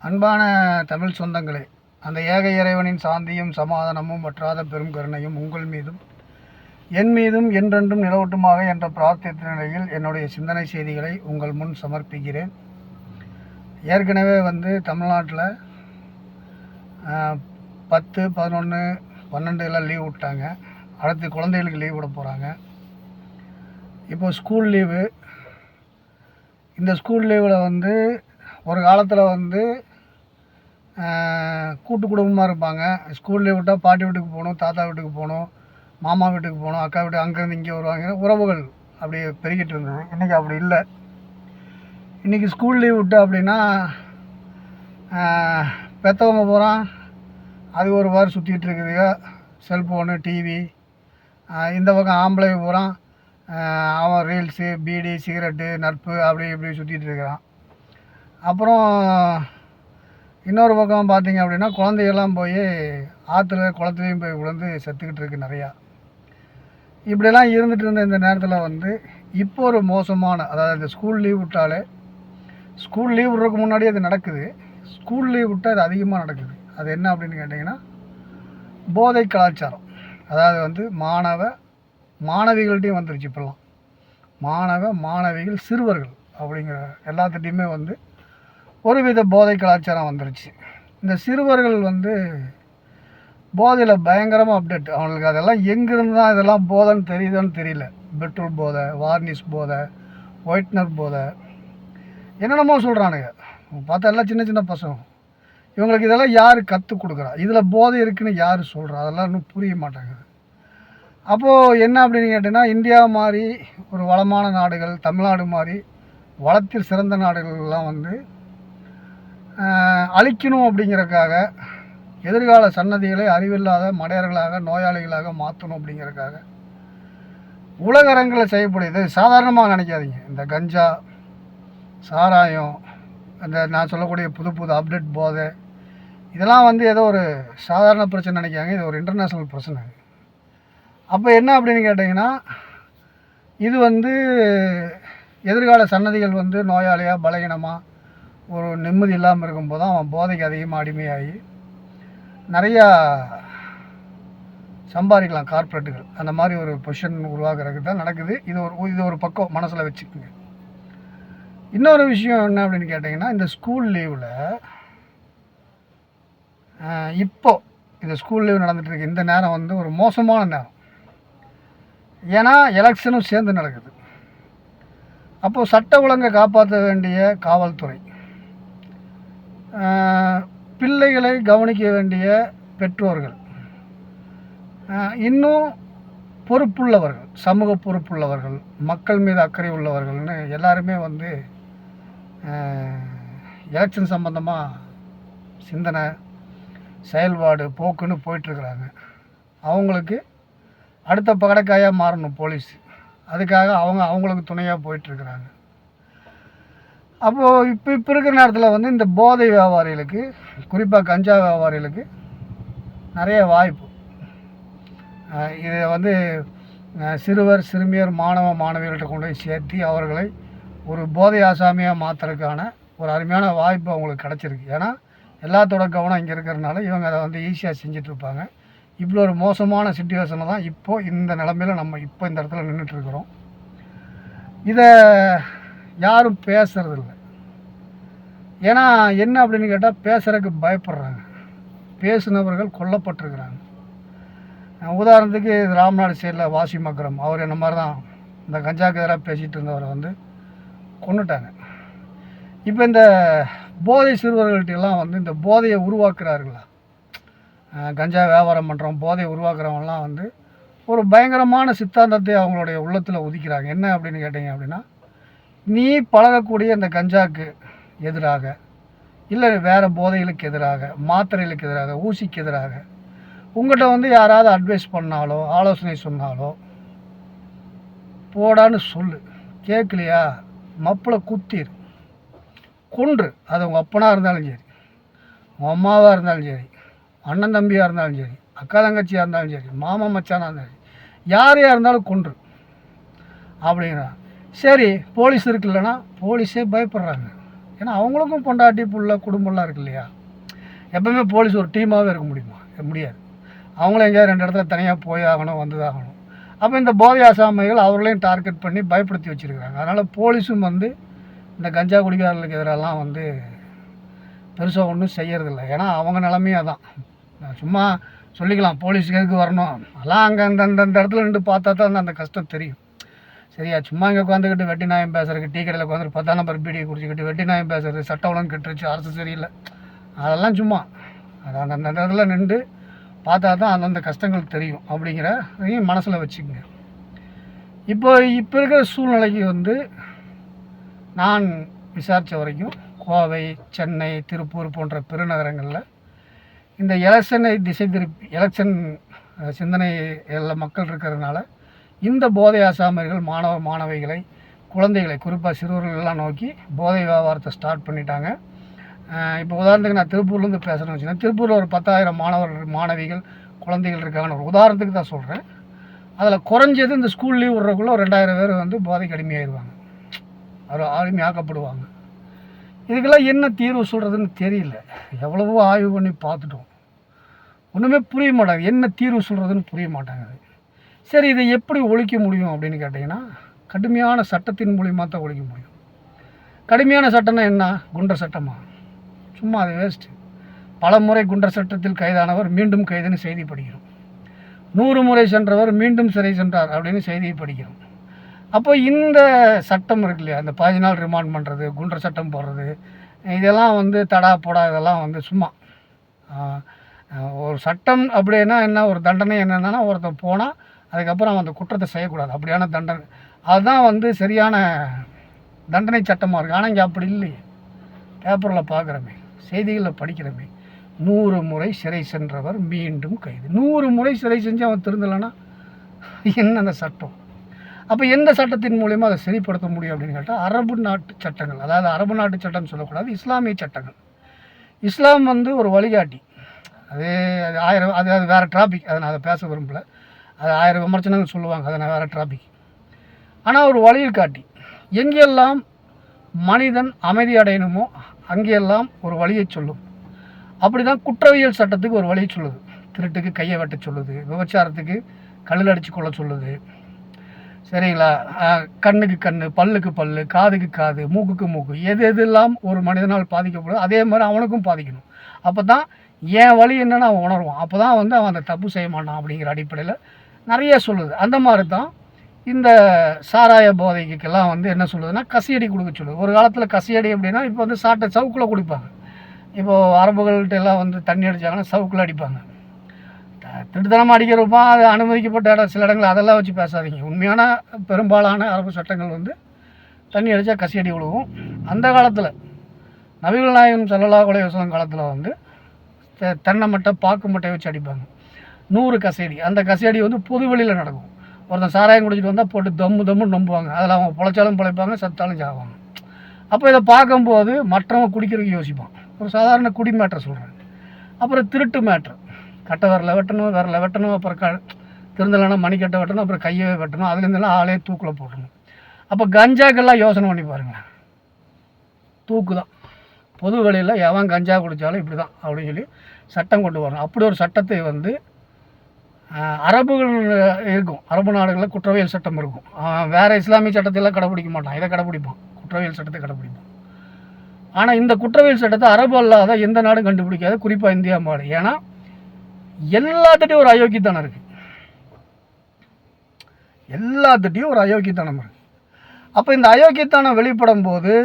அன்பான தமிழ் சொந்தங்களே, அந்த ஏக இறைவனின் சாந்தியும் சமாதானமும் வற்றாத பெரும் கருணையும் உங்கள் மீதும் என் மீதும் என்றென்றும் நிலவட்டுமாக என்ற பிரார்த்தித்த நிலையில் என்னுடைய சிந்தனை செய்திகளை உங்கள் முன் சமர்ப்பிக்கிறேன். ஏற்கனவே தமிழ்நாட்டில் 10, 11, 12 எல்லாம் லீவ் விட்டாங்க. அடுத்து குழந்தைகளுக்கு லீவ் விட போகிறாங்க. இப்போ ஸ்கூல் லீவு. இந்த ஸ்கூல் லீவில் ஒரு காலத்தில் கூட்டு குடும்பமாக இருப்பாங்க. ஸ்கூல் லீவ் விட்டால் பாட்டி வீட்டுக்கு போகணும், தாத்தா வீட்டுக்கு போகணும், மாமா வீட்டுக்கு போகணும், அக்கா வீட்டுக்கு, அங்கேருந்து இங்கே வருவாங்க. உறவுகள் அப்படி பெருகிட்டு இருந்தது. இன்றைக்கி அப்படி இல்லை. இன்றைக்கி ஸ்கூல் லீவ் விட்டு அப்படின்னா பெற்றவங்க போகிறான், அது ஒரு வாரம் சுற்றிட்டு இருக்குதுங்க. Cellphone, TV. இந்த பக்கம் ஆம்பளை போகிறான், அவன் ரீல்ஸு, பீடி, சிகரெட்டு, நட்பு அப்படி இப்படி சுற்றிட்டு இருக்கிறான். அப்புறம் இன்னொரு பக்கம் பார்த்திங்க அப்படின்னா குழந்தைகள்லாம் போய் ஆற்றுல குளத்துலேயும் போய் விழுந்து செத்துக்கிட்டு இருக்குது நிறையா. இப்படியெல்லாம் இருந்துகிட்டு இருந்த இந்த நேரத்தில் இப்போ ஒரு மோசமான, அதாவது இந்த ஸ்கூல் லீவ் விட்டாலே, ஸ்கூல் லீவ் விடுறதுக்கு முன்னாடி அது நடக்குது, ஸ்கூல் லீவ் விட்டால் அது அதிகமாக நடக்குது. அது என்ன அப்படின்னு கேட்டிங்கன்னா, போதை கலாச்சாரம். அதாவது மாணவிகள்கிட்டையும் வந்துருச்சு. இப்போல்லாம் மாணவிகள், சிறுவர்கள் அப்படிங்கிற எல்லாத்துட்டையுமே ஒருவித போதை கலாச்சாரம் வந்துருச்சு. இந்த சிறுவர்கள் போதையில் பயங்கரமாக அப்டேட். அவங்களுக்கு அதெல்லாம் எங்கேருந்து தான் இதெல்லாம் போதைன்னு தெரியுதுன்னு தெரியல. பெட்ரோல் போதை, வார்னிஷ் போதை, ஒயிட்னர் போதை, என்னென்னமோ சொல்கிறானுங்க. பார்த்தா எல்லாம் சின்ன சின்ன பசங்க. இவங்களுக்கு இதெல்லாம் யார் கற்றுக் கொடுக்குறா? இதில் போதை இருக்குதுன்னு யார் சொல்கிறா? அதெல்லாம் இன்னும் புரிய மாட்டேங்குது. அப்போது என்ன அப்படின்னு கேட்டிங்கன்னா, இந்தியா மாதிரி ஒரு வளமான நாடுகள், தமிழ்நாடு மாதிரி வளத்தில் சிறந்த நாடுகள்லாம் அழிக்கணும் அப்படிங்கிறதுக்காக, எதிர்கால சன்னதிகளை அறிவில்லாத மடையர்களாக, நோயாளிகளாக மாற்றணும் அப்படிங்கிறதுக்காக உலக அரங்கில் செய்யப்படுது. சாதாரணமாக நினைக்காதீங்க. இந்த கஞ்சா, சாராயம், இந்த நான் சொல்லக்கூடிய புது அப்டேட் போதை, இதெல்லாம் ஏதோ ஒரு சாதாரண பிரச்சனை நினைக்காங்க. இது ஒரு இன்டர்நேஷ்னல் பிரச்சனை. அப்போ என்ன அப்படின்னு கேட்டிங்கன்னா, இது எதிர்கால சன்னதிகள் நோயாளியாக, பலகீனமாக, ஒரு நிம்மதி இல்லாமல் இருக்கும்போது தான் அவன் போதைக்கு அதிகமாக அடிமையாகி நிறையா சம்பாதிக்கலாம். கார்ப்பரேட்டுகள் அந்த மாதிரி ஒரு பொசிஷன் உருவாக்குறதுக்கு தான் நடக்குது. இது ஒரு பக்கம் மனசில் வச்சுக்கோங்க. இன்னொரு விஷயம் என்ன அப்படின்னு கேட்டிங்கன்னா, இந்த ஸ்கூல் லீவில் இப்போது இந்த ஸ்கூல் லீவ் நடந்துகிட்ருக்கு இந்த நேரம் ஒரு மோசமான நேரம். ஏன்னா எலெக்ஷனும் சேர்ந்து நடக்குது. அப்போது சட்ட ஒழுங்கை காப்பாற்ற வேண்டிய காவல்துறை, பிள்ளைகளை கவனிக்க வேண்டிய பெற்றோர்கள், இன்னும் பொறுப்புள்ளவர்கள், சமூக பொறுப்புள்ளவர்கள், மக்கள் மீது அக்கறை உள்ளவர்கள்னு எல்லாருமே எலெக்ஷன் சம்பந்தமாக சிந்தனை, செயல்பாடு, போக்குன்னு போயிட்டுருக்குறாங்க. அவங்களுக்கு அடுத்த பகடைக்காயாக மாறணும் போலீஸ். அதுக்காக அவங்களுக்கு துணையாக போயிட்டுருக்குறாங்க. அப்போது இப்போ இருக்கிற நேரத்தில் இந்த போதை வியாபாரிகளுக்கு, குறிப்பாக கஞ்சா வியாபாரிகளுக்கு நிறைய வாய்ப்பு. இதை சிறுவர், சிறுமியர், மாணவிகள்கிட்ட கொண்டு போய் சேர்த்து அவர்களை ஒரு போதை ஆசாமியாக மாற்றுறதுக்கான ஒரு அருமையான வாய்ப்பு அவங்களுக்கு கிடச்சிருக்கு. ஏன்னா எல்லாத்தோட கவனம் இங்கே இருக்கிறதுனால இவங்க அதை ஈஸியாக செஞ்சிட்ருப்பாங்க. இவ்வளோ ஒரு மோசமான சிச்சுவேஷனை தான் இப்போது இந்த நிலமையில் நம்ம இப்போ இந்த இடத்துல நின்றுட்டுருக்குறோம். இதை யாரும் பேசுறதில்ல. ஏன்னா என்ன அப்படின்னு கேட்டால், பேசுகிறதுக்கு பயப்படுறாங்க. பேசுனவர்கள் கொல்லப்பட்டிருக்கிறாங்க. உதாரணத்துக்கு ராம்நாடு சைடில் வாசிம் அக்ரம், அவர் என்ன மாதிரி தான் இந்த கஞ்சாக்கு எதிராக பேசிகிட்டு இருந்தவரை கொன்னுட்டாங்க. இப்போ இந்த போதை சிறுவர்கள்ட்டெல்லாம் இந்த போதையை உருவாக்குறாருங்களா, கஞ்சா வியாபாரம் பண்ணுறோம், போதையை உருவாக்குறவங்கலாம் ஒரு பயங்கரமான சித்தாந்தத்தை அவங்களுடைய உள்ளத்தில் உதிக்கிறாங்க. என்ன அப்படின்னு கேட்டிங்க அப்படின்னா, நீ பழகக்கூடிய இந்த கஞ்சாக்கு எதிராக, இல்லை வேறு போதைகளுக்கு எதிராக, மாத்திரைகளுக்கு எதிராக, ஊசிக்கு எதிராக உங்கள்கிட்ட யாராவது அட்வைஸ் பண்ணாலோ, ஆலோசனை சொன்னாலோ, போடான்னு சொல்லு. கேட்கலையா, மப்பிளை குத்திரு, கொன்று. அது உங்கள் அப்பனாக இருந்தாலும் சரி, உங்கள் அம்மாவாக இருந்தாலும் சரி, அண்ணன் தம்பியாக இருந்தாலும் சரி, அக்கா தங்கச்சியாக இருந்தாலும் சரி, மாமா மச்சானாக இருந்தாலும் சரி, யாரையாக இருந்தாலும் கொன்று அப்படிங்கிறான். சரி, போலீஸ் இருக்குல்லன்னா போலீஸே பயப்படுறாங்க. ஏன்னா அவங்களுக்கும் பொண்டாட்டி புள்ள குடும்பம்லாம் இருக்கு இல்லையா. எப்பவுமே போலீஸ் ஒரு டீமாகவே இருக்க முடியுமா? முடியாது. அவங்களும் எங்கேயாவது 2 இடத்துல தனியாக போய் ஆகணும், வந்து தான் ஆகணும். அப்போ இந்த போதை ஆசாமிகள் அவர்களையும் டார்கெட் பண்ணி பயப்படுத்தி வச்சுருக்கிறாங்க. அதனால் போலீஸும் வந்து இந்த கஞ்சா குடிகாரர்களுக்கு எதிரெல்லாம் வந்து பெருசாக ஒன்றும் செய்யறதில்ல. ஏன்னா அவங்க நிலமையே அதான். சும்மா சொல்லிக்கலாம் போலீஸுக்கு எதுக்கு வரணும், அதெல்லாம் அங்கே அந்த இடத்துல நின்று பார்த்தா தான் அந்த கஷ்டம் தெரியும். சரியா? சும்மா இங்கே உட்காந்துக்கிட்டு வெட்டி நாயம் பேசுறதுக்கு, டீ கடையில் உட்காந்துட்டு 10 நம்பர் பீடியை குடிச்சிக்கிட்டு வெட்டி நாயம் பேசுறது, சட்ட ஒழுங்கு கெட்டுருச்சு, அரசு சரியில்லை, அதெல்லாம் சும்மா. அது அந்த இடத்துல நின்று பார்த்தா தான் அந்தந்த கஷ்டங்கள் தெரியும் அப்படிங்கிறதையும் மனசில் வச்சுக்கோங்க. இப்போ இருக்கிற சூழ்நிலைக்கு வந்து நான் விசாரித்த வரைக்கும் கோவை, சென்னை, திருப்பூர் போன்ற பெருநகரங்களில் இந்த எலெக்ஷன் சிந்தனை எல்லா மக்கள் இருக்கிறதுனால இந்த போதை ஆசாமிகள் மாணவிகளை, குழந்தைகளை, குறிப்பாக சிறுவர்களெல்லாம் நோக்கி போதை வியாபாரத்தை ஸ்டார்ட் பண்ணிட்டாங்க. இப்போ உதாரணத்துக்கு நான் திருப்பூர்லேருந்து பேசுகிறேன்னு வச்சுக்கோங்க. திருப்பூரில் ஒரு 10,000 மாணவிகள், குழந்தைகள் இருக்காங்கன்னு ஒரு உதாரணத்துக்கு தான் சொல்கிறேன். அதில் குறைஞ்சது இந்த ஸ்கூல் லீவ் விடுறதுக்குள்ளே ஒரு 2,000 பேர் வந்து போதைக்கு அடிமையாகிடுவாங்க, அடிமையாக்கப்படுவாங்க. இதுக்கெல்லாம் என்ன தீர்வு சொல்கிறதுன்னு தெரியல. எவ்வளவோ ஆய்வு பண்ணி பார்த்துட்டோம், ஒன்றுமே புரிய மாட்டாங்க. என்ன தீர்வு சொல்கிறதுன்னு புரிய மாட்டாங்க. சரி, இதை எப்படி ஒழிக்க முடியும் அப்படின்னு கேட்டிங்கன்னா, கடுமையான சட்டத்தின் மூலிமா தான் ஒழிக்க முடியும். கடுமையான சட்டம்னா என்ன? குண்டர் சட்டமா? சும்மா அது வேஸ்ட்டு. பல முறை குண்டர் சட்டத்தில் கைதானவர் மீண்டும் கைதுன்னு செய்தி படிக்கிறோம். 100 முறை சென்றவர் மீண்டும் சிறை சென்றார் அப்படின்னு செய்தியை படிக்கிறோம். அப்போ இந்த சட்டம் இருக்கு இல்லையா, அந்த 15 நாள் ரிமாண்ட் பண்ணுறது, குண்டர் சட்டம் போடுறது, இதெல்லாம் வந்து தடா போடா, இதெல்லாம் வந்து சும்மா. ஒரு சட்டம் அப்படின்னா என்ன, ஒரு தண்டனை என்னென்னா, ஒருத்தன் போனால் அதுக்கப்புறம் அவன் அந்த குற்றத்தை செய்யக்கூடாது, அப்படியான தண்டனை. அதுதான் வந்து சரியான தண்டனை சட்டமாக இருக்குது. ஆனால் இங்கே அப்படி இல்லையே. பேப்பரில் பார்க்குறமே, செய்திகளில் படிக்கிறமே, 100 முறை சிறை சென்றவர் மீண்டும் கைது. 100 முறை சிறை செஞ்சு அவன் திருந்தலைன்னா என்ன அந்த சட்டம்? அப்போ எந்த சட்டத்தின் மூலிமா அதை சரிப்படுத்த முடியும் அப்படின்னு கேட்டால், அரபு நாட்டு சட்டங்கள். அதாவது அரபு நாட்டு சட்டம்னு சொல்லக்கூடாது, இஸ்லாமிய சட்டங்கள். இஸ்லாம் வந்து ஒரு வழிகாட்டி. அது வேறு டாபிக், அதை நான் அதை பேச விரும்பலை. அது 1000 விமர்சனங்கள் சொல்லுவாங்க, அதை நான் வேறு டாபிக். ஆனால் ஒரு வழியில் காட்டி, எங்கெல்லாம் மனிதன் அமைதி அடையணுமோ அங்கெல்லாம் ஒரு வழியை சொல்லும். அப்படி தான் குற்றவியல் சட்டத்துக்கு ஒரு வழியை சொல்லுது. திருட்டுக்கு கையை வெட்ட சொல்லுது, விபச்சாரத்துக்கு கல்லில் அடித்து கொள்ள சொல்லுது, சரிங்களா? கண்ணுக்கு கண், பல்லுக்கு பல், காதுக்கு காது, மூக்குக்கு மூக்கு, எதெல்லாம் ஒரு மனிதனால் பாதிக்கப்படுது அதே மாதிரி அவனுக்கும் பாதிக்கணும். அப்போ தான் என் வழி என்னன்னு அவன் உணர்வான். அப்போ தான் வந்து அவன் அந்த தப்பு செய்ய மாட்டான் அப்படிங்கிற அடிப்படையில் நிறைய சொல்லுது. அந்த மாதிரி தான் இந்த சாராய போதைக்கெல்லாம் வந்து என்ன சொல்லுதுன்னா, கசியடி கொடுக்க சொல்லுது. ஒரு காலத்தில் கசியடி அப்படின்னா இப்போ வந்து சவுக்கில் குடிப்பாங்க. இப்போது அரபுகள்கிட்ட எல்லாம் வந்து தண்ணி அடித்தாங்கன்னா சவுக்கில் அடிப்பாங்க. திருட்டுத்தனமாக அடிக்கிறப்பா அது அனுமதிக்கப்பட்ட சில இடங்கள், அதெல்லாம் வச்சு பேசாதீங்க. உண்மையான பெரும்பாலான அரபு சட்டங்கள் வந்து தண்ணி அடித்தா கசியடி விழுவும். அந்த காலத்தில் நபிகள் நாயகம் ஸல்லல்லாஹு அலைஹி வஸல்லம் காலத்தில் வந்து தென்னை மட்டை, பாக்கு மட்டையை வச்சு அடிப்பாங்க. 100 கசையடி. அந்த கசையடி வந்து பொது வெளியில் நடக்கும். ஒருத்தன் சாராயம் குடிச்சிட்டு வந்தால் போட்டு தம்முன்னு நம்புவாங்க. அதில் அவங்க பிழைச்சாலும் பிழைப்பாங்க, சத்தாலும் சாவாங்க. அப்போ இதை பார்க்கும்போது மற்றவங்க குடிக்கிறதுக்கு யோசிப்பான். ஒரு சாதாரண குடி மேட்ரை சொல்கிறேன். அப்புறம் திருட்டு மேட்ரு, கட்டை விரல வெட்டணும், அப்புறம் திருந்தலைன்னா மணிக்கட்டை வெட்டணும், அப்புறம் கையவே வெட்டணும், அதுலேருந்துலாம் ஆளே தூக்கில் போட்டணும். அப்போ கஞ்சாக்கெல்லாம் யோசனை பண்ணி பாருங்களேன், தூக்கு தான். பொது வெளியில் எவன் கஞ்சா குடித்தாலும் இப்படி தான் அப்படின்னு சொல்லி சட்டம் கொண்டு வரணும். அப்படி ஒரு சட்டத்தை வந்து அரபுகள் இருக்கும், அரபு நாடுகளில் குற்றவியல் சட்டம் இருக்கும். வேறு இஸ்லாமிய சட்டத்தையெல்லாம் கடைப்பிடிக்க மாட்டான், இதை கடைப்பிடிப்பான், குற்றவியல் சட்டத்தை கடைப்பிடிப்பான். ஆனால் இந்த குற்றவியல் சட்டத்தை அரபு அல்லாத எந்த நாடும் கண்டுபிடிக்காது, குறிப்பாக இந்தியா மாடு. ஏன்னா எல்லாத்துட்டையும் ஒரு அயோக்கியத்தனம் இருக்குது, எல்லாத்துட்டையும் ஒரு அயோக்கியத்தனம் இருக்குது. அப்போ இந்த அயோக்கியத்தனம் வெளிப்படும் போது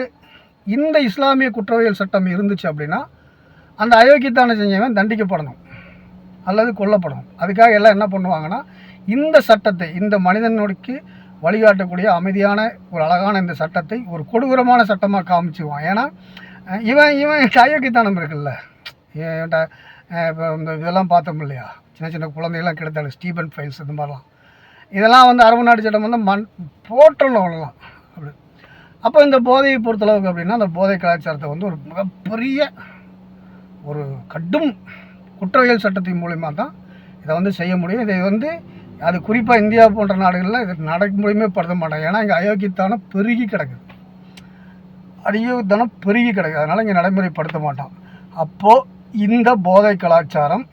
இந்த இஸ்லாமிய குற்றவியல் சட்டம் இருந்துச்சு அப்படின்னா அந்த அயோக்கியத்தனம் செஞ்சவன் தண்டிக்கப்படணும் அல்லது கொல்லப்படணும். அதுக்காக எல்லாம் என்ன பண்ணுவாங்கன்னா, இந்த சட்டத்தை, இந்த மனிதனுக்கு வழிகாட்டக்கூடிய அமைதியான ஒரு அழகான இந்த சட்டத்தை ஒரு கொடூரமான சட்டமாக காமிச்சுவான். ஏன்னா இவன் அயோக்கியத்தனம் இருக்குல்ல. இப்போ இந்த இதெல்லாம் பார்த்தோம் இல்லையா, சின்ன சின்ன குழந்தைகள்லாம் கிடைத்தாலும் ஸ்டீபன் ஃபைல்ஸ், இந்த மாதிரிலாம், இதெல்லாம் வந்து அரபு நாட்டு சட்டம் வந்து போற்றணும் அவ்வளோலாம் அப்படி. அப்போ இந்த போதையை பொறுத்தளவுக்கு அப்படின்னா, அந்த போதை கலாச்சாரத்தை வந்து ஒரு மிகப்பெரிய ஒரு கடும் குற்றவியல் சட்டத்தின் மூலிமா தான் இதை வந்து செய்ய முடியும். இதை வந்து அது குறிப்பாக இந்தியா போன்ற நாடுகளில் இது நடைமுறையுமே படுத்த மாட்டாங்க. ஏன்னா இங்கே அயோக்கியத்தனம் பெருகி கிடக்குது. அடியோத்தனம் பெருகி கிடக்கு. அதனால் இங்கே நடைமுறைப்படுத்த மாட்டோம். அப்போது இந்த போதை கலாச்சாரம்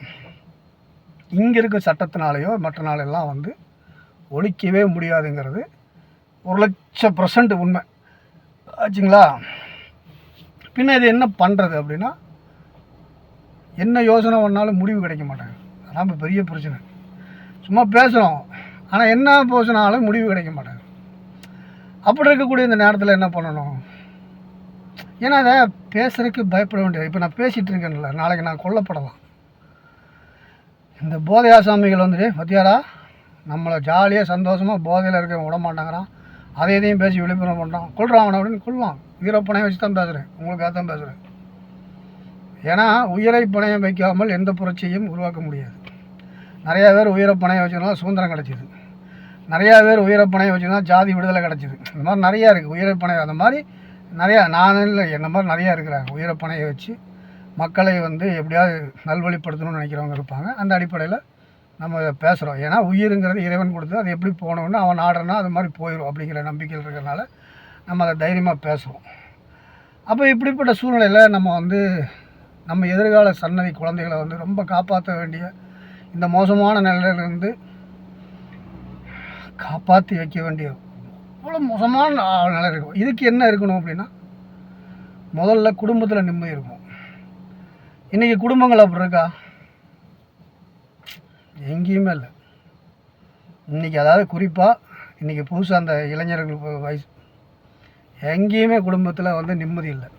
இங்கே இருக்க சட்டத்தினாலேயோ மற்ற நாளெல்லாம் வந்து ஒழிக்கவே முடியாதுங்கிறது 1,00,000% உண்மை ஆச்சுங்களா. பின்ன இது என்ன பண்ணுறது அப்படின்னா, என்ன யோசனை பண்ணாலும் முடிவு கிடைக்க மாட்டாங்க. அதான் இப்போ பெரிய பிரச்சனை. சும்மா பேசுகிறோம், ஆனால் என்ன பேசினாலும் முடிவு கிடைக்க மாட்டாங்க. அப்படி இருக்கக்கூடிய இந்த நேரத்தில் என்ன பண்ணணும்? ஏன்னா அதை பேசுகிறதுக்கு பயப்பட வேண்டியது. இப்போ நான் பேசிகிட்டு இருக்கேன்ல, நாளைக்கு நான் கொல்லப்படலாம். இந்த போதை ஆசாமிகள் வந்துட்டு பத்தியாரா நம்மளை ஜாலியாக சந்தோஷமாக போதையில் இருக்க விட மாட்டாங்கிறான், அதை எதையும் பேசி விழிப்புணர்வு பண்ணுறான், கொள்றான் அவனை அப்படின்னு கொள்வான். உயிரை பணையம் வச்சு தான் பேசுகிறேன், உங்களுக்காக தான் பேசுகிறேன். ஏன்னா உயிரை பணையம் வைக்காமல் எந்த புரட்சியும் உருவாக்க முடியாது. நிறையா பேர் உயிரை பணையம் வச்சதுனால சுதந்திரம் கிடச்சிது, நிறையா பேர் உயிரை பணையம் வச்சதுனால ஜாதி விடுதலை கிடச்சிது. இந்த மாதிரி நிறையா இருக்குது உயிரை பணையம். அந்த மாதிரி நிறையா, நான் இல்லை, என்ன மாதிரி நிறையா இருக்கிறாங்க உயிரை பணைய வச்சு மக்களை வந்து எப்படியாவது நல்வழிப்படுத்தணும்னு நினைக்கிறவங்க இருப்பாங்க. அந்த அடிப்படையில் நம்ம இதை பேசுகிறோம். ஏன்னா உயிருங்கிறது இறைவன் கொடுத்து அது எப்படி போகணுன்னு அவன் ஆடுறனா அது மாதிரி போயிடும் அப்படிங்கிற நம்பிக்கையில் இருக்கிறனால நம்ம அதை தைரியமாக பேசுவோம். அப்போ இப்படிப்பட்ட சூழ்நிலையில் நம்ம வந்து நம்ம எதிர்கால சன்னதி குழந்தைகளை வந்து ரொம்ப காப்பாற்ற வேண்டிய இந்த மோசமான நிலையிலிருந்து காப்பாற்றி வைக்க வேண்டிய இவ்வளோ மோசமான நிலை இருக்கும். இதுக்கு என்ன இருக்கணும் அப்படின்னா, முதல்ல குடும்பத்தில் நிம்மதி இருக்கும். இன்றைக்கி குடும்பங்கள் அப்படி இருக்கா? எங்கேயுமே இல்லை. இன்றைக்கி அதாவது குறிப்பாக இன்றைக்கி புதுசாக அந்த இளைஞர்கள் வயசு எங்கேயுமே குடும்பத்தில் வந்து நிம்மதி இல்லை.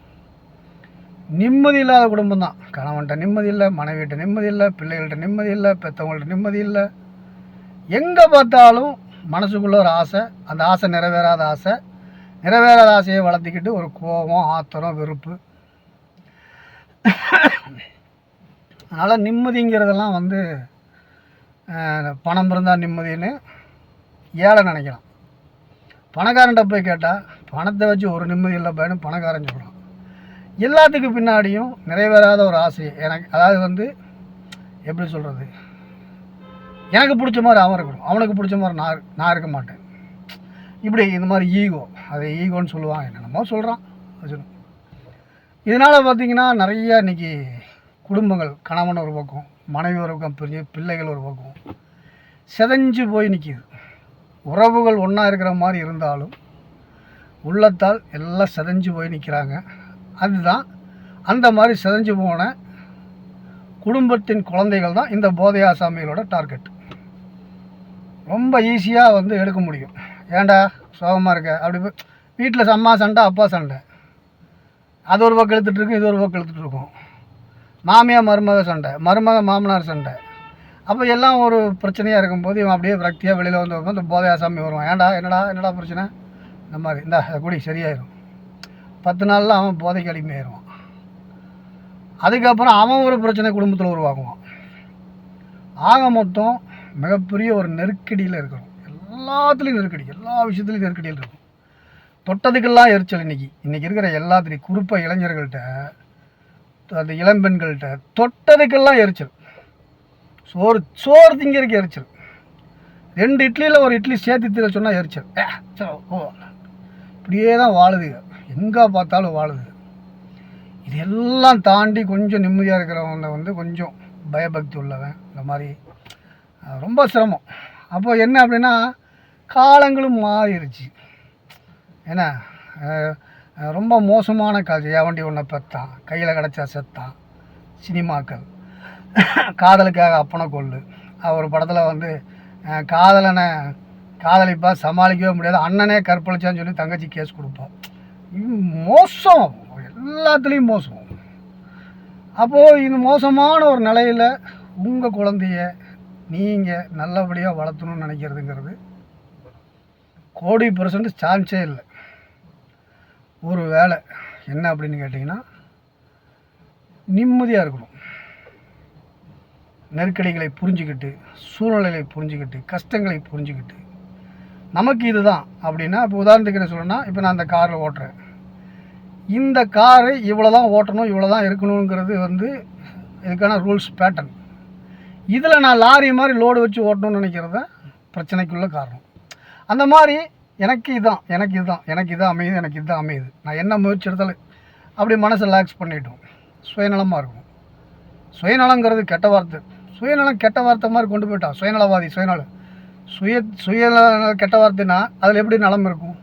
நிம்மதி இல்லாத குடும்பம் தான். கணவன்கிட்ட நிம்மதி இல்லை, மனைவிட்ட நிம்மதி இல்லை, பிள்ளைகள்கிட்ட நிம்மதி இல்லை, பெற்றவங்கள்ட்ட நிம்மதி இல்லை. எங்கே பார்த்தாலும் மனசுக்குள்ளே ஒரு ஆசை, அந்த ஆசை நிறைவேறாத ஆசை, நிறைவேறாத ஆசையை வளர்த்திக்கிட்டு ஒரு கோபம், ஆத்திரம், வெறுப்பு. அதனால் நிம்மதிங்கிறதெல்லாம் வந்து பணம் இருந்தால் நிம்மதின்னு ஏழை நினைக்கலாம். பணக்காரன்ட்ட போய் கேட்டால் பணத்தை வச்சு ஒரு நிம்மதி இல்லை பயன்னு பணக்காரன் சொல்கிறான். எல்லாத்துக்கும் பின்னாடியும் நிறைவேறாத ஒரு ஆசை. எனக்கு அதாவது வந்து எப்படி சொல்கிறது, எனக்கு பிடிச்ச மாதிரி அவன் இருக்கணும், அவனுக்கு பிடிச்ச மாதிரி நான் இருக்க மாட்டேன். இப்படி இந்த மாதிரி ஈகோ, அதை ஈகோன்னு சொல்லுவாங்க, என்னென்னமோ சொல்கிறான். இதனால் பார்த்திங்கன்னா நிறையா இன்றைக்கி குடும்பங்கள், கணவன் ஒரு பக்கம், மனைவி ஒரு பக்கம், பெரிய பிள்ளைகள் ஒரு பக்கம் செதஞ்சு போய் நிற்கிது. உறவுகள் ஒன்றா இருக்கிற மாதிரி இருந்தாலும் உள்ளத்தால் எல்லாம் செதஞ்சு போய் நிற்கிறாங்க. அதுதான் அந்த மாதிரி செதஞ்சு போன குடும்பத்தின் குழந்தைகள் தான் இந்த போதை ஆசாமிகளோட டார்கெட். ரொம்ப ஈஸியாக வந்து எடுக்க முடியும். ஏன்டா சோகமாக இருக்க அப்படி வீட்டில் அம்மா சண்டை, அப்பா சண்டை, அது ஒரு பக்கம் இழுத்துட்ருக்கும், இது ஒரு பக்கம் இழுத்துட்ருக்கும். மாமியார் மருமக சண்டை, மருமக மாமனார் சண்டை. அப்போ எல்லாம் ஒரு பிரச்சனையாக இருக்கும்போது இவன் அப்படியே விரக்தியாக வெளியில் வந்து இந்த போதை ஆசாமி வருவான். ஏன்டா என்னடா பிரச்சனை, இந்த மாதிரி இந்த குடி சரியாயிடும். 10 நாளில் அவன் போதைக்கு அடிமையாயிடுவான். அதுக்கப்புறம் அவன் ஒரு பிரச்சனை குடும்பத்தில் உருவாக்குவான். ஆக மொத்தம் மிகப்பெரிய ஒரு நெருக்கடியில் இருக்கிறோம். எல்லாத்துலேயும் நெருக்கடி, எல்லா விஷயத்துலையும் நெருக்கடியில் இருக்கும். தொட்டதுக்கெல்லாம் எரிச்சல். இன்றைக்கி இருக்கிற எல்லாத்துலேயும் குறிப்பாக இளைஞர்கள்ட்ட, அந்த இளம்பெண்கள்கிட்ட தொட்டதுக்கெல்லாம் எரிச்சல். சோறு திங்கிறதுக்கு எரிச்சல். 2 இட்லியில் ஒரு இட்லி சேர்த்து தீர சொன்னால் எரிச்சல். இப்படியே தான் வாழுது, எங்கே பார்த்தாலும் வாழுது. இது எல்லாம் தாண்டி கொஞ்சம் நிம்மதியாக இருக்கிறவங்க வந்து கொஞ்சம் பயபக்தி உள்ளவன் இந்த மாதிரி ரொம்ப சிரமம். அப்போ என்ன அப்படின்னா, காலங்களும் மாறிடுச்சு. ஏன்னா ரொம்ப மோசமான காட்சி. ஏவண்டி ஒன்றை பெற்றான், கையில் கிடச்சா செத்தான். சினிமாக்கள், காதலுக்காக அப்பனை கொள்ளு. ஒரு படத்தில் வந்து காதலனை காதலிப்பா சமாளிக்கவே முடியாது, அண்ணனே கற்பழிச்சான்னு சொல்லி தங்கச்சி கேஸ் கொடுப்பான். மோசம், எல்லாத்துலேயும் மோசம். அப்போது இந்த மோசமான ஒரு நிலையில் உங்கள் குழந்தைய நீங்கள் நல்லபடியாக வளர்த்தணும்னு நினைக்கிறதுங்கிறது 100% சான்ஸே இல்லை. ஒரு வேலை என்ன அப்படின்னு கேட்டிங்கன்னா, நிம்மதியாக இருக்கணும். நெருக்கடிகளை புரிஞ்சுக்கிட்டு, சூழ்நிலைகளை புரிஞ்சுக்கிட்டு, கஷ்டங்களை புரிஞ்சுக்கிட்டு, நமக்கு இதுதான் அப்படின்னா, இப்போ உதாரணத்துக்கு என்ன சொல்லணும்னா, இப்போ நான் அந்த காரில் ஓட்டுறேன். இந்த காரு இவ்வளோ தான் ஓட்டணும், இவ்வளோ தான் இருக்கணுங்கிறது வந்து இதுக்கான ரூல்ஸ் பேட்டர்ன். இதில் நான் லாரி மாதிரி லோடு வச்சு ஓட்டணும்னு நினைக்கிறது தான் பிரச்சனைக்குள்ள காரணம். அந்த மாதிரி எனக்கு இதான் அமையுது. நான் என்ன முயற்சி எடுத்தாலும் அப்படி மனசை ரிலாக்ஸ் பண்ணிட்டோம். சுயநலமாக இருக்கும். சுயநலங்கிறது கெட்ட வார்த்தை. சுயநலம் கெட்ட வார்த்தை மாதிரி கொண்டு போயிட்டான். சுயநலவாதி, சுயநலம். சுயநலம் கெட்ட வார்த்தைன்னா அதில் எப்படி நலம் இருக்கும்?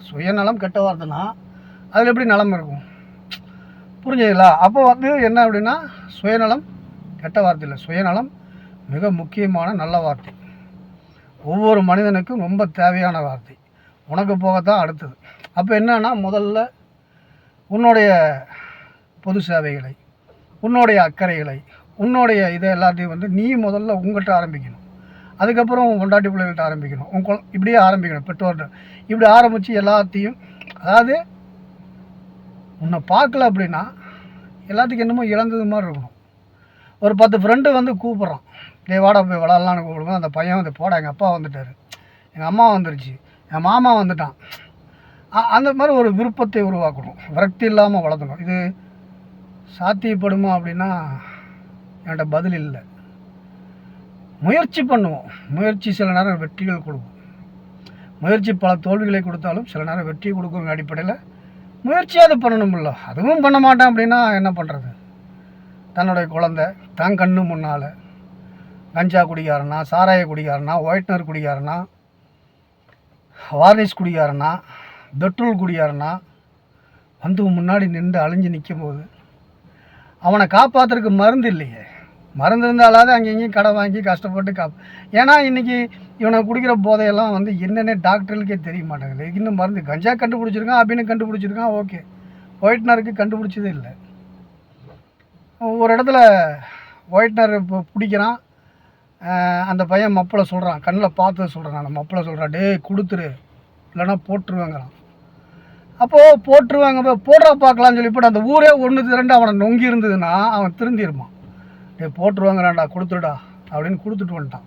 சுயநலம் கெட்ட வார்த்தைன்னா அதில் எப்படி நலம் இருக்கும்? புரிஞ்சுதுங்களா? அப்போ என்ன அப்படின்னா, சுயநலம் கெட்ட வார்த்தை இல்லை. சுயநலம் மிக முக்கியமான நல்ல வார்த்தை. ஒவ்வொரு மனிதனுக்கும் ரொம்ப தேவையான வார்த்தை. உனக்கு போகத்தான் அடுத்தது. அப்போ என்னன்னா, முதல்ல உன்னுடைய பொது சேவைகளை, உன்னுடைய அக்கறைகளை, உன்னுடைய இதை எல்லாத்தையும் நீ முதல்ல உங்கள்கிட்ட ஆரம்பிக்கணும். அதுக்கப்புறம் உன் பொண்டாட்டி பிள்ளைகள்கிட்ட ஆரம்பிக்கணும். இப்படியே ஆரம்பிக்கணும். பெற்றோர்கிட்ட இப்படி ஆரம்பித்து எல்லாத்தையும், அதாவது உன்னை பார்க்கல அப்படின்னா எல்லாத்துக்கும் என்னமோ இழந்தது மாதிரி இருக்கணும். ஒரு 10 ஃப்ரெண்டு கூப்பிட்றான், டேய் வாடா போய் விளாட்லான்னு கூப்பிடுவோம். அந்த பையன் போடா, எங்கள் அப்பா வந்துட்டார், எங்கள் அம்மா வந்துருச்சு, என் மாமா வந்துட்டான். அந்த மாதிரி ஒரு விருப்பத்தை உருவாக்கணும். விரக்தி இல்லாமல் வளர்த்தணும். இது சாத்தியப்படுமா அப்படின்னா என்கிட்ட பதில் இல்லை. முயற்சி பண்ணுவோம். முயற்சி சில நேரம் வெற்றிகள் கொடுக்கும். முயற்சி பல தோல்விகளை கொடுத்தாலும் சில நேரம் வெற்றி கொடுக்குற அடிப்படையில் முயற்சியாவது பண்ணணும்ல. அதுவும் பண்ண மாட்டேன் அப்படின்னா என்ன பண்ணுறது? தன்னுடைய குழந்தை தன் கண்ணு முன்னால் கஞ்சா குடிக்காரனா, சாராய குடிக்காரனா, ஒயிட்னர் குடிக்காரனா, வார்னிஷ் குடிக்காரனா, பெட்ரோல் குடிக்காரனா முன்னாடி நின்று அழிஞ்சு நிற்கும் போது அவனை காப்பாற்றுறதுக்கு மருந்து இல்லையே. மருந்து இருந்தாலாவது அங்கேயும் கடை வாங்கி கஷ்டப்பட்டு ஏன்னா இன்றைக்கி இவனை குடிக்கிற போதையெல்லாம் என்னென்ன டாக்டர்களுக்கே தெரிய மாட்டேங்குது. இன்னும் மருந்து கஞ்சா கண்டுபிடிச்சிருக்கான், அப்படின்னு கண்டுபிடிச்சிருக்கான், ஓகே. ஒயிட்னருக்கு கண்டுபிடிச்சதே இல்லை. ஒரு இடத்துல ஒயிட்னர் இப்போ பிடிக்கிறான். அந்த பையன் மப்பிளை சொல்கிறான், கண்ணில் பார்த்து சொல்கிறான். அந்த மப்பிளை சொல்கிறான், டேய் கொடுத்துரு, இல்லைன்னா போட்டுருவாங்கிறான். அப்போது போட்டுருவாங்க, போடுறா பார்க்கலான்னு சொல்லி போட்டு அந்த ஊரே 1-2 அவனை நொங்கி இருந்ததுன்னா அவன் திருந்திருப்பான். டே போட்டுருவாங்கிறான்டா, கொடுத்துடா அப்படின்னு கொடுத்துட்டு வந்துட்டான்.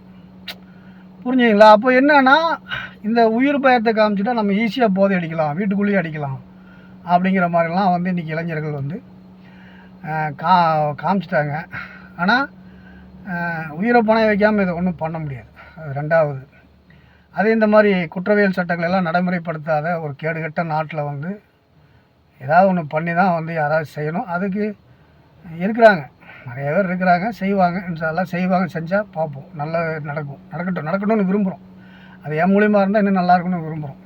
புரிஞ்சுங்களா? அப்போ என்னன்னா, இந்த உயிர் பயத்தை காமிச்சிட்டா நம்ம ஈஸியாக போதை அடிக்கலாம், வீட்டுக்குள்ளேயே அடிக்கலாம் அப்படிங்கிற மாதிரிலாம் இன்றைக்கி இளைஞர்கள் காமிச்சிட்டாங்க. ஆனால் உயிரை பணம் வைக்காமல் இதை ஒன்றும் பண்ண முடியாது. அது ரெண்டாவது. அதே இந்த மாதிரி குற்றவியல் சட்டங்களெல்லாம் நடைமுறைப்படுத்தாத ஒரு கேடுகட்ட நாட்டில் ஏதாவது ஒன்று பண்ணி தான் யாராவது செய்யணும். அதுக்கு இருக்கிறாங்க, நிறைய பேர் இருக்கிறாங்க, செய்வாங்க. இன்ஷால்லாம் செய்வாங்க. செஞ்சால் பார்ப்போம், நல்லா நடக்கணும்னு விரும்புகிறோம். அது என் மூலியமாக இருந்தால் இன்னும் நல்லா இருக்கணும்னு விரும்புகிறோம்.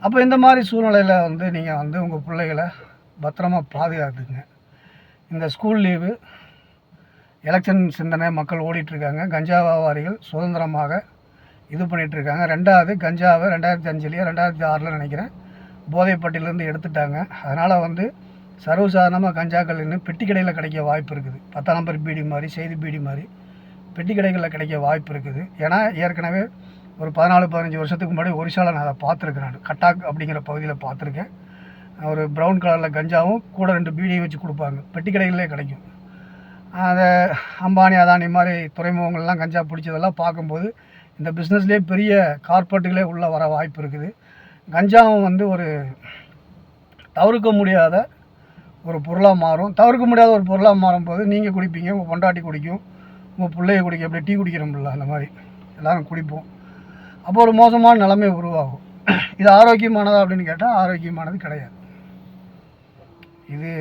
அப்போ இந்த மாதிரி சூழ்நிலையில் நீங்கள் உங்கள் பிள்ளைகளை பத்திரமா பாதுகாத்துங்க. இந்த ஸ்கூல் லீவு, எலெக்ஷன் சிந்தனை மக்கள் ஓடிட்டுருக்காங்க. கஞ்சா வியாபாரிகள் சுதந்திரமாக இது பண்ணிகிட்ருக்காங்க. ரெண்டாவது, கஞ்சாவை 2005 2006 நினைக்கிறேன் போதைப்பட்டிலேருந்து எடுத்துட்டாங்க. அதனால் சர்வசாதாரணமாக கஞ்சாக்கள் இன்னும் பெட்டி கடையில் கிடைக்க வாய்ப்பு இருக்குது. 10 நம்பர் பீடி மாதிரி, செய்தி பீடி மாதிரி பெட்டி கடைகளில் கிடைக்க வாய்ப்பு இருக்குது. ஏன்னா ஏற்கனவே ஒரு 14-15 வருஷத்துக்கு முன்னாடி ஒரிசாவில் நான் அதை பார்த்துருக்கேன். நான் கட்டாக் அப்படிங்கிற பகுதியில் பார்த்துருக்கேன். ஒரு ப்ரௌன் கலரில் கஞ்சாவும் கூட 2 பீடியும் வச்சு கொடுப்பாங்க. பெட்டி கடைகளிலே கிடைக்கும். அதை அம்பானி, அதானி மாதிரி துறைமுகங்கள்லாம் கஞ்சா பிடிச்சதெல்லாம் பார்க்கும்போது இந்த பிஸ்னஸ்லேயே பெரிய கார்பரேட்டுகளே உள்ளே வர வாய்ப்பு இருக்குது. கஞ்சாவும் ஒரு தவிர்க்க முடியாத ஒரு பொருளாக மாறும். தவிர்க்க முடியாத ஒரு பொருளாக மாறும்போது நீங்கள் குடிப்பீங்க, உங்கள் பொண்டாட்டி குடிக்கும், உங்கள் பிள்ளைய குடிக்கும். எப்படி டீ குடிக்கிறோம்ல அந்த மாதிரி எல்லோரும் குடிப்போம். அப்போ ஒரு மோசமான நிலைமை உருவாகும். இது ஆரோக்கியமானதா அப்படின்னு கேட்டால் ஆரோக்கியமானது கிடையாது. இது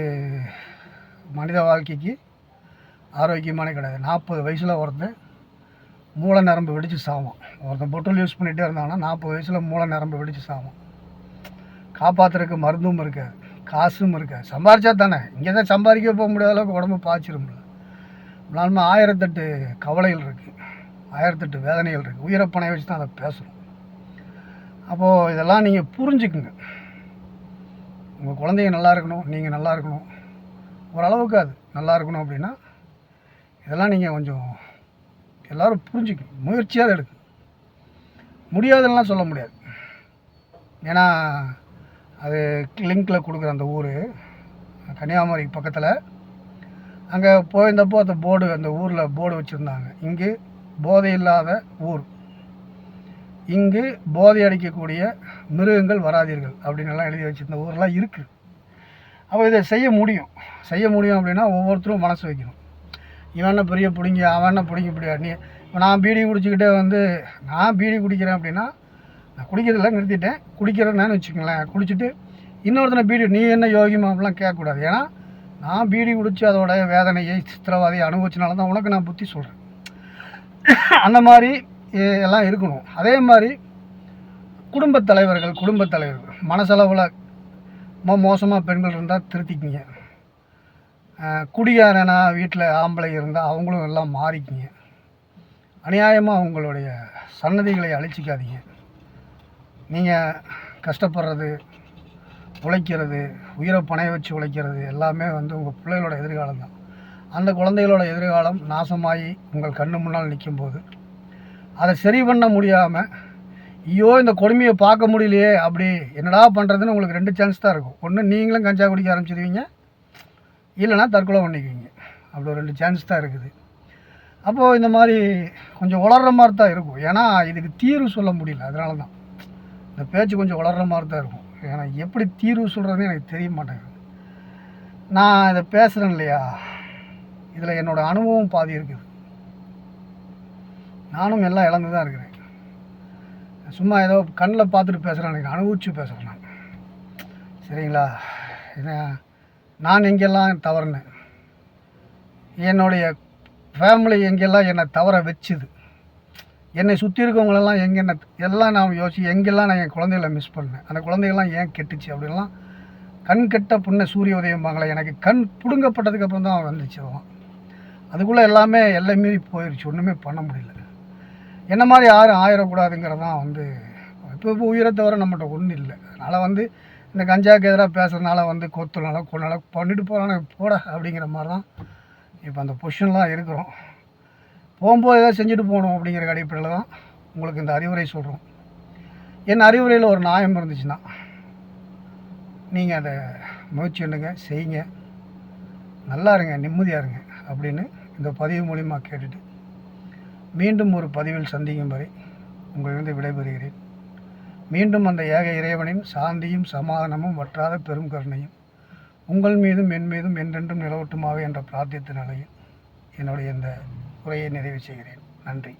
மனித வாழ்க்கைக்கு ஆரோக்கியமானே கிடையாது. 40 வயசில் ஒருத்தன் மூளை நரம்பு வெடித்து சாவான். ஒருத்தன் பொட்டல் யூஸ் பண்ணிகிட்டே இருந்தாங்கன்னா 40 வயசில் மூளை நரம்பு வெடித்து சாவான். காப்பாற்றுறதுக்கு மருந்தும் இருக்காது, காசும் இருக்காது. சம்பாரிச்சா தானே. இங்கே தான் சம்பாதிக்க போக முடியாத அளவுக்கு உடம்பு பாய்ச்சிரும்ல. நம்மளாலுமே 1008 கவலைகள் இருக்குது, 1008 வேதனைகள் இருக்குது. உயிரை பணைய வச்சு தான் அதை பேசுகிறோம். அப்போது இதெல்லாம் நீங்கள் புரிஞ்சுக்குங்க. உங்கள் குழந்தைங்க நல்லா இருக்கணும், நீங்கள் நல்லா இருக்கணும், ஓரளவுக்கு அது நல்லா இருக்கணும் அப்படின்னா இதெல்லாம் நீங்கள் கொஞ்சம் எல்லோரும் புரிஞ்சுக்கணும். முயற்சியாக எடுக்கு. முடியாதுன்னெலாம் சொல்ல முடியாது. ஏன்னா அது லிங்கில் கொடுக்குற அந்த ஊர் கன்னியாகுமரி பக்கத்தில். அங்கே போயிருந்தப்போ அந்த ஊரில் போர்டு வச்சுருந்தாங்க, இங்கு போதை இல்லாத ஊர், இங்கு போதை அடிக்கக்கூடிய மிருகங்கள் வராதீர்கள் அப்படின்னு எல்லாம் எழுதி வச்சுருந்த ஊரெலாம் இருக்குது. அப்போ இதை செய்ய முடியும் அப்படின்னா ஒவ்வொருத்தரும் மனசு வைக்கணும். இவன் என்ன பெரிய பிடிங்க, அவன் என்ன பிடிக்க முடியாது. இப்போ நான் பீடி குடிச்சிக்கிட்டே நான் பீடி குடிக்கிறேன் அப்படின்னா நான் குடிக்கிறதில்ல, நிறுத்திட்டேன். குடிக்கிறேன்னு வச்சுக்கங்களேன். குடிச்சிட்டு இன்னொருத்தனை பீடி நீ என்ன யோகிமா அப்படிலாம் கேட்கக்கூடாது. ஏன்னா நான் பீடி குடித்து அதோட வேதனையை சித்திரவதையை அனுபவிச்சனால தான் உனக்கு நான் புத்தி சொல்கிறேன். அந்த மாதிரி எல்லாம் இருக்கணும். அதே மாதிரி குடும்பத் தலைவர்கள் மனசளவில் மோசமாக பெண்கள் இருந்தால் திருத்திக்கிங்க. குடிகாரனா வீட்டில் ஆம்பளை இருந்தால் அவங்களும் எல்லாம் மாறிக்கிங்க. அநியாயமாக அவங்களுடைய சன்னதிகளை அழிச்சிக்காதீங்க. நீங்கள் கஷ்டப்படுறது, உழைக்கிறது, உயிரை பணைய வச்சு உழைக்கிறது எல்லாமே வந்து உங்கள் பிள்ளைகளோட எதிர்காலம் தான். அந்த குழந்தைகளோட எதிர்காலம் நாசமாகி உங்கள் கண்ணு முன்னால் நிற்கும்போது அதை சரி பண்ண முடியாமல், ஐயோ இந்த கொடுமையை பார்க்க முடியலையே அப்படி என்னடா பண்ணுறதுன்னு உங்களுக்கு 2 சான்ஸ் தான் இருக்கும். ஒன்று நீங்களும் கஞ்சா குடிக்க ஆரம்பிச்சிடுவீங்க, இல்லைனா தற்கொலை பண்ணிக்குவீங்க. அப்படி ஒரு 2 சான்ஸ் தான் இருக்குது. அப்போது இந்த மாதிரி கொஞ்சம் உளர்ற மாதிரி தான் இருக்கும். ஏன்னா இதுக்கு தீர்வு சொல்ல முடியல. அதனால தான் இந்த பேச்சு கொஞ்சம் உளர்ற மாதிரி தான் இருக்கும். ஏன்னா எப்படி தீர்வு சொல்கிறதுன்னு எனக்கு தெரிய மாட்டேங்குது. நான் இதை பேசுகிறேன் இல்லையா, இதில் என்னோடய அனுபவம் பாதி இருக்குது. நானும் எல்லாம் இழந்து தான் இருக்கிறேன். சும்மா ஏதோ கண்ணில் பார்த்துட்டு பேசுகிறேன், எனக்கு அனுபவிச்சு பேசுகிறேன் நான். சரிங்களா? நான் எங்கெல்லாம் தவறுனேன், என்னுடைய ஃபேமிலி எங்கெல்லாம் என்னை தவற வச்சுது, என்னை சுற்றி இருக்கவங்களெல்லாம் எங்கென்ன எல்லாம் நான் எங்கெல்லாம் நான் என் குழந்தைகளை மிஸ் பண்ணேன், அந்த குழந்தைகள்லாம் ஏன் கெட்டுச்சு அப்படின்லாம் கண் கெட்ட புண்ண சூரிய உதயம்பாங்களே, எனக்கு கண் பிடுங்கப்பட்டதுக்கப்புறம் தான் வந்துச்சு. அதுக்குள்ளே எல்லாமே எல்லை மீறி போயிடுச்சு. ஒன்றுமே பண்ண முடியல. என்ன மாதிரி யாரும் ஆயிடக்கூடாதுங்கிறது தான் வந்து இப்போ உயிரை தவிர நம்மகிட்ட ஒன்றும் இல்லை. அதனால் வந்து இந்த கஞ்சாவுக்கு எதிராக பேசுகிறதுனால வந்து கொத்துனால கொண்டால பண்ணிட்டு போகிறானே போட அப்படிங்கிற மாதிரி தான் இப்போ அந்த பொசிஷன்லாம் இருக்கிறோம். போகும்போது ஏதாவது செஞ்சுட்டு போகணும் அப்படிங்கிற அடிப்படையில் தான் உங்களுக்கு இந்த அறிவுரை சொல்கிறோம். என் அறிவுரையில் ஒரு நியாயம் இருந்துச்சுன்னா நீங்கள் அதை முயற்சி பண்ணுங்க, செய்யுங்க, நல்லா இருங்க, நிம்மதியாக இருங்க அப்படின்னு இந்த பதிவு மூலிமா கேட்டுட்டு மீண்டும் ஒரு பதிவில் சந்திக்கும் வரை உங்களிடம் விடைபெறுகிறேன். மீண்டும் அந்த ஏக இறைவனின் சாந்தியும் சமாதானமும் வற்றாத பெரும் கருணையும் உங்கள் மீதும் என் மீதும் என்றென்றும் நிலவட்டுமாக என்ற பிரார்த்தித்த நிலையில் என்னுடைய இந்த உரையை நிறைவு செய்கிறேன். நன்றி.